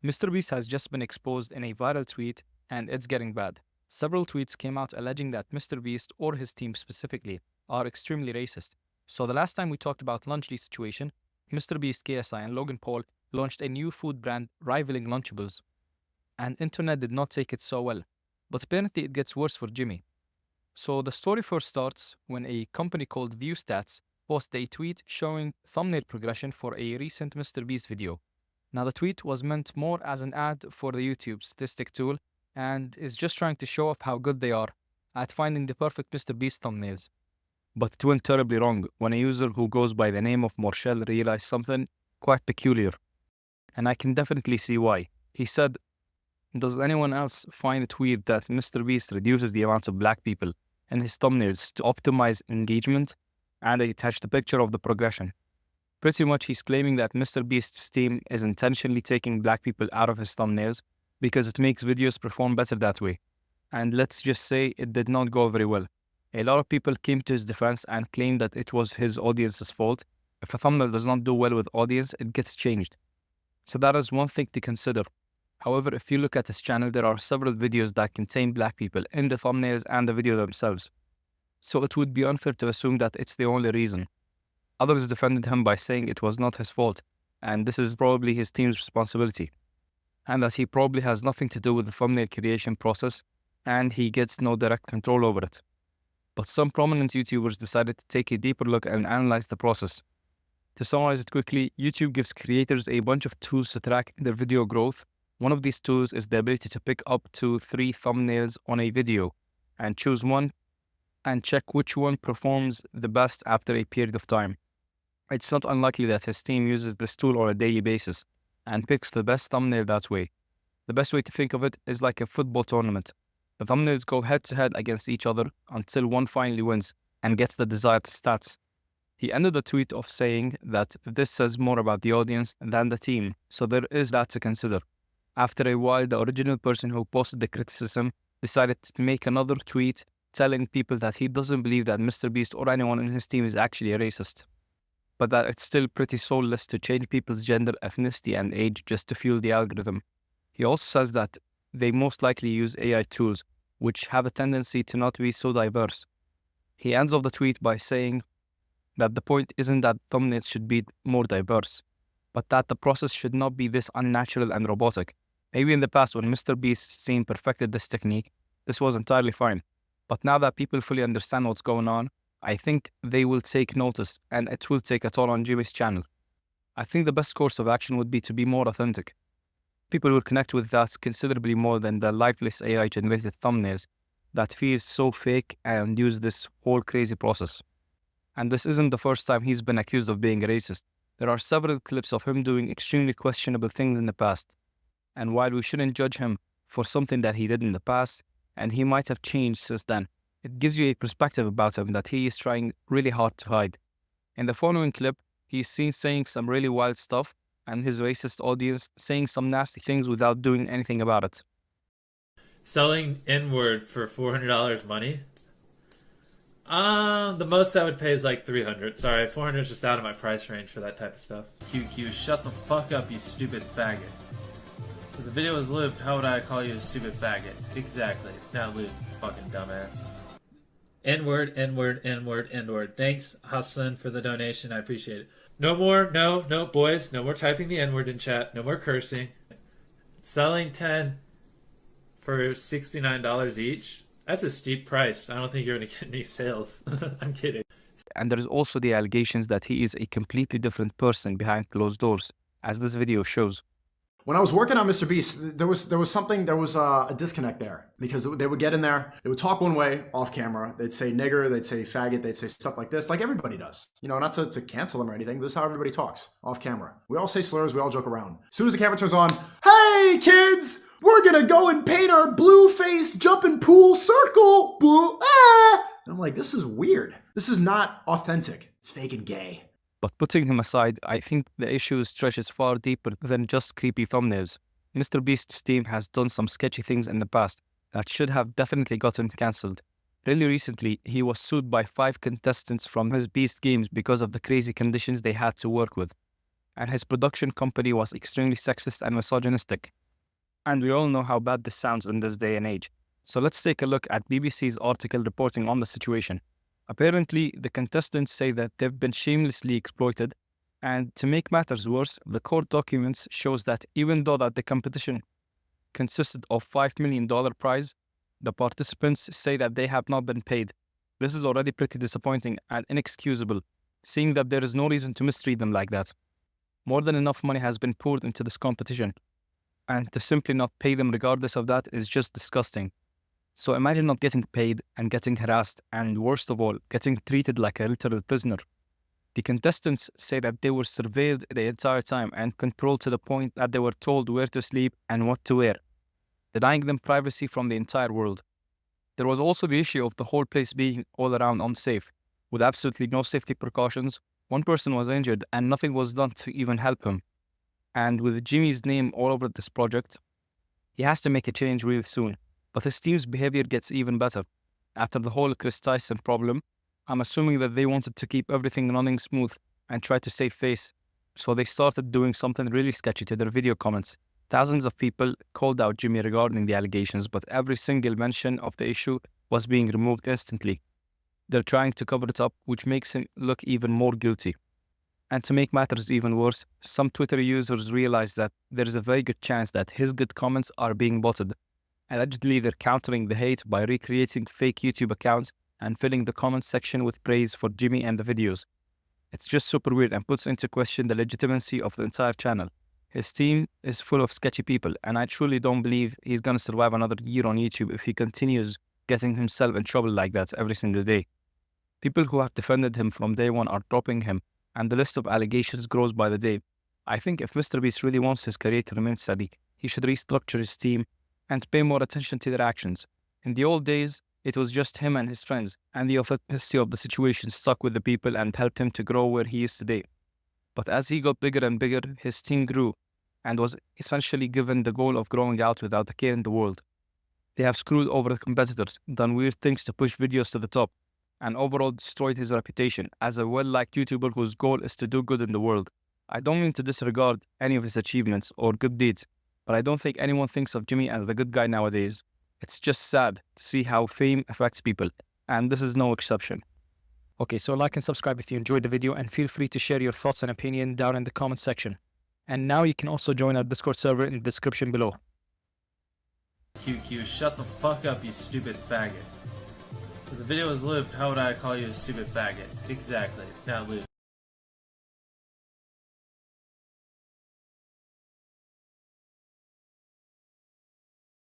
MrBeast has just been exposed in a viral tweet, and it's getting bad. Several tweets came out alleging that MrBeast, or his team specifically, are extremely racist. So the last time we talked about Lunchly situation, MrBeast, KSI, and Logan Paul launched a new food brand rivaling Lunchables, and internet did not take it so well. But apparently it gets worse for Jimmy. So the story first starts when a company called ViewStats posted a tweet showing thumbnail progression for a recent MrBeast video. Now the tweet was meant more as an ad for the YouTube statistic tool and is just trying to show off how good they are at finding the perfect MrBeast thumbnails. But it went terribly wrong when a user who goes by the name of Marshall realized something quite peculiar. And I can definitely see why. He said, "Does anyone else find it weird that MrBeast reduces the amount of black people in his thumbnails to optimize engagement?" And I attached a picture of the progression. Pretty much he's claiming that MrBeast's team is intentionally taking black people out of his thumbnails because it makes videos perform better that way. And let's just say it did not go very well. A lot of people came to his defense and claimed that it was his audience's fault. If a thumbnail does not do well with audience, it gets changed. So that is one thing to consider. However, if you look at his channel, there are several videos that contain black people in the thumbnails and the video themselves. So it would be unfair to assume that it's the only reason. Others defended him by saying it was not his fault, and this is probably his team's responsibility, and that he probably has nothing to do with the thumbnail creation process, and he gets no direct control over it. But some prominent YouTubers decided to take a deeper look and analyze the process. To summarize it quickly, YouTube gives creators a bunch of tools to track their video growth. One of these tools is the ability to pick up to 3 thumbnails on a video and choose one and check which one performs the best after a period of time. It's not unlikely that his team uses this tool on a daily basis and picks the best thumbnail that way. The best way to think of it is like a football tournament. The thumbnails go head to head against each other until one finally wins and gets the desired stats. He ended the tweet off saying that this says more about the audience than the team, so there is that to consider. After a while, the original person who posted the criticism decided to make another tweet telling people that he doesn't believe that MrBeast or anyone in his team is actually a racist, but that it's still pretty soulless to change people's gender, ethnicity, and age just to fuel the algorithm. He also says that they most likely use AI tools, which have a tendency to not be so diverse. He ends off the tweet by saying that the point isn't that thumbnails should be more diverse, but that the process should not be this unnatural and robotic. Maybe in the past when MrBeast's team perfected this technique, this was entirely fine. But now that people fully understand what's going on, I think they will take notice, and it will take a toll on Jimmy's channel. I think the best course of action would be to be more authentic. People will connect with that considerably more than the lifeless AI-generated thumbnails that feel so fake and use this whole crazy process. And this isn't the first time he's been accused of being a racist. There are several clips of him doing extremely questionable things in the past. And while we shouldn't judge him for something that he did in the past, and he might have changed since then, it gives you a perspective about him that he is trying really hard to hide. In the following clip, he's seen saying some really wild stuff, and his racist audience saying some nasty things without doing anything about it. Selling N-word for $400 money? The most I would pay is like $300. Sorry, $400 is just out of my price range for that type of stuff. QQ, shut the fuck up, you stupid faggot. If the video was lubed, how would I call you a stupid faggot? Exactly, it's not lubed, fucking dumbass. N-word, N-word, N-word, N-word. Thanks, Hassan, for the donation. I appreciate it. No more, no, boys. No more typing the N-word in chat. No more cursing. Selling 10 for $69 each. That's a steep price. I don't think you're going to get any sales. I'm kidding. And there's also the allegations that he is a completely different person behind closed doors, as this video shows. When I was working on MrBeast, there was a disconnect there, because they would get in there, they would talk one way off camera, they'd say nigger, they'd say faggot, they'd say stuff like this, like everybody does. You know, not to cancel them or anything, but this is how everybody talks off camera. We all say slurs, we all joke around. As soon as the camera turns on, hey kids, we're gonna go and paint our blue-faced jumping pool circle. Boo, ah! And I'm like, this is weird. This is not authentic. It's fake and gay. But putting him aside, I think the issue stretches far deeper than just creepy thumbnails. MrBeast's team has done some sketchy things in the past that should have definitely gotten cancelled. Really recently, he was sued by 5 contestants from his Beast games because of the crazy conditions they had to work with. and his production company was extremely sexist and misogynistic. And we all know how bad this sounds in this day and age. So let's take a look at BBC's article reporting on the situation. Apparently, the contestants say that they've been shamelessly exploited, and to make matters worse, the court documents shows that even though that the competition consisted of $5 million prize, the participants say that they have not been paid. This is already pretty disappointing and inexcusable, seeing that there is no reason to mistreat them like that. More than enough money has been poured into this competition, and to simply not pay them regardless of that is just disgusting. So imagine not getting paid and getting harassed, and worst of all, getting treated like a literal prisoner. The contestants say that they were surveilled the entire time and controlled to the point that they were told where to sleep and what to wear, denying them privacy from the entire world. There was also the issue of the whole place being all around unsafe, with absolutely no safety precautions. One person was injured and nothing was done to even help him. And with Jimmy's name all over this project, he has to make a change real soon. But his team's behavior gets even better. After the whole Chris Tyson problem, I'm assuming that they wanted to keep everything running smooth and try to save face. So they started doing something really sketchy to their video comments. Thousands of people called out Jimmy regarding the allegations, but every single mention of the issue was being removed instantly. They're trying to cover it up, which makes him look even more guilty. And to make matters even worse, some Twitter users realized that there is a very good chance that his good comments are being botted. Allegedly, they're countering the hate by recreating fake YouTube accounts and filling the comment section with praise for Jimmy and the videos. It's just super weird and puts into question the legitimacy of the entire channel. His team is full of sketchy people, and I truly don't believe he's gonna survive another year on YouTube if he continues getting himself in trouble like that every single day. People who have defended him from day one are dropping him, and the list of allegations grows by the day. I think if MrBeast really wants his career to remain steady, he should restructure his team and pay more attention to their actions. In the old days, it was just him and his friends, and the authenticity of the situation stuck with the people and helped him to grow where he is today. But as he got bigger and bigger, his team grew and was essentially given the goal of growing out without a care in the world. They have screwed over the competitors, done weird things to push videos to the top, and overall destroyed his reputation as a well-liked YouTuber whose goal is to do good in the world. I don't mean to disregard any of his achievements or good deeds, but I don't think anyone thinks of Jimmy as the good guy nowadays. It's just sad to see how fame affects people, and this is no exception. Okay, so like and subscribe if you enjoyed the video, and feel free to share your thoughts and opinion down in the comment section. And now you can also join our Discord server in the description below. QQ, shut the fuck up, you stupid faggot. If the video was lubed, how would I call you a stupid faggot? Exactly, it's not lubed.